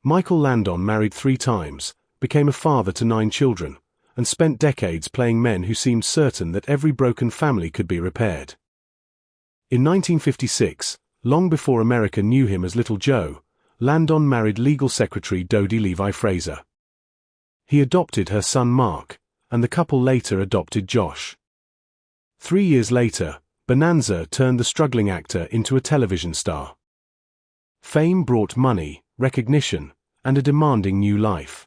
Michael Landon married 3 times, became a father to 9 children, and spent decades playing men who seemed certain that every broken family could be repaired. In 1956, long before America knew him as Little Joe, Landon married legal secretary Dodie Levy-Fraser. He adopted her son Mark, and the couple later adopted Josh. 3 years later, Bonanza turned the struggling actor into a television star. Fame brought money, recognition, and a demanding new life.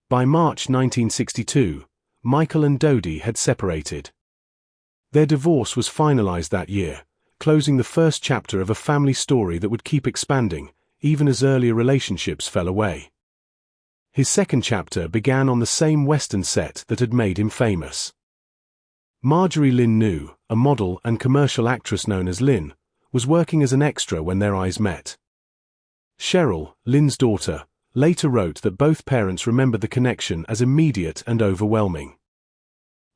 By March 1962, Michael and Dodie had separated. Their divorce was finalized that year, closing the first chapter of a family story that would keep expanding, even as earlier relationships fell away. His second chapter began on the same Western set that had made him famous. Marjorie Lynn Noe, a model and commercial actress known as Lynn, was working as an extra when their eyes met. Cheryl, Lynn's daughter, later wrote that both parents remembered the connection as immediate and overwhelming.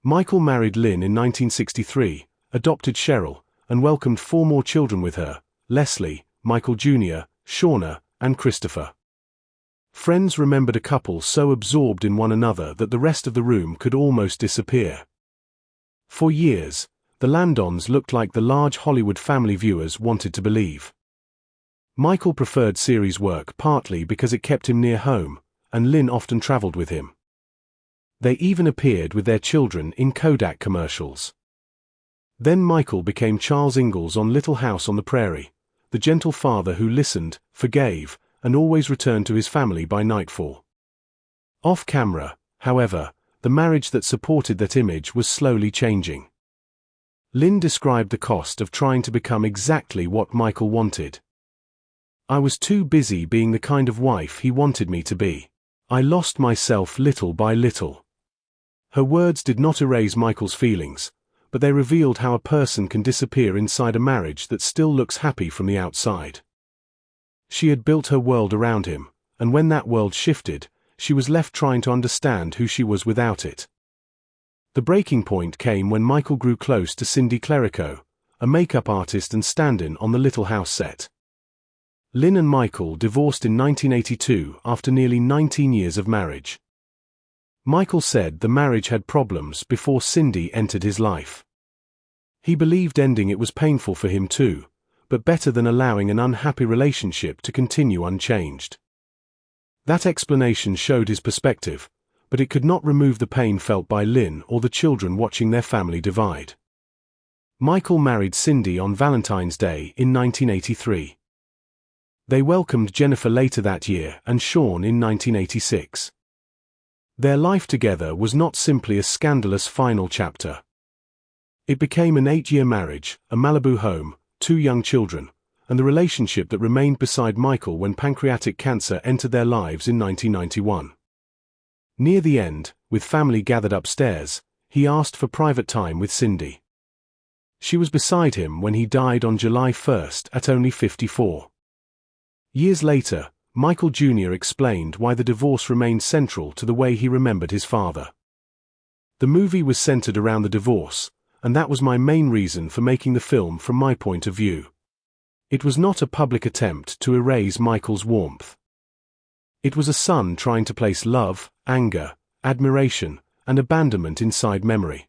Michael married Lynn in 1963, adopted Cheryl, and welcomed 4 more children with her: Leslie, Michael Jr., Shauna, and Christopher. Friends remembered a couple so absorbed in one another that the rest of the room could almost disappear. For years, the Landons looked like the large Hollywood family viewers wanted to believe. Michael preferred series work partly because it kept him near home, and Lynn often traveled with him. They even appeared with their children in Kodak commercials. Then Michael became Charles Ingalls on Little House on the Prairie, the gentle father who listened, forgave, and always returned to his family by nightfall. Off camera, however, the marriage that supported that image was slowly changing. Lynn described the cost of trying to become exactly what Michael wanted. "I was too busy being the kind of wife he wanted me to be. I lost myself little by little." Her words did not erase Michael's feelings, but they revealed how a person can disappear inside a marriage that still looks happy from the outside. She had built her world around him, and when that world shifted, she was left trying to understand who she was without it. The breaking point came when Michael grew close to Cindy Clerico, a makeup artist and stand-in on the Little House set. Lynn and Michael divorced in 1982 after nearly 19 years of marriage. Michael said the marriage had problems before Cindy entered his life. He believed ending it was painful for him too, but better than allowing an unhappy relationship to continue unchanged. That explanation showed his perspective, but it could not remove the pain felt by Lynn or the children watching their family divide. Michael married Cindy on Valentine's Day in 1983. They welcomed Jennifer later that year and Sean in 1986. Their life together was not simply a scandalous final chapter. It became an 8-year marriage, a Malibu home, 2 young children, and the relationship that remained beside Michael when pancreatic cancer entered their lives in 1991. Near the end, with family gathered upstairs, he asked for private time with Cindy. She was beside him when he died on July 1st at only 54. Years later, Michael Jr. explained why the divorce remained central to the way he remembered his father. "The movie was centered around the divorce, and that was my main reason for making the film from my point of view. It was not a public attempt to erase Michael's warmth. It was a son trying to place love, anger, admiration, and abandonment inside memory."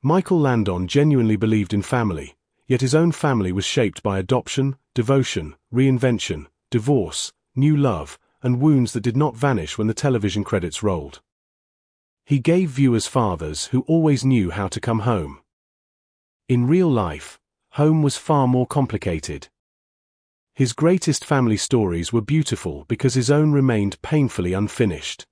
Michael Landon genuinely believed in family, yet his own family was shaped by adoption, devotion, reinvention, divorce, new love, and wounds that did not vanish when the television credits rolled. He gave viewers fathers who always knew how to come home. In real life, home was far more complicated. His greatest family stories were beautiful because his own remained painfully unfinished.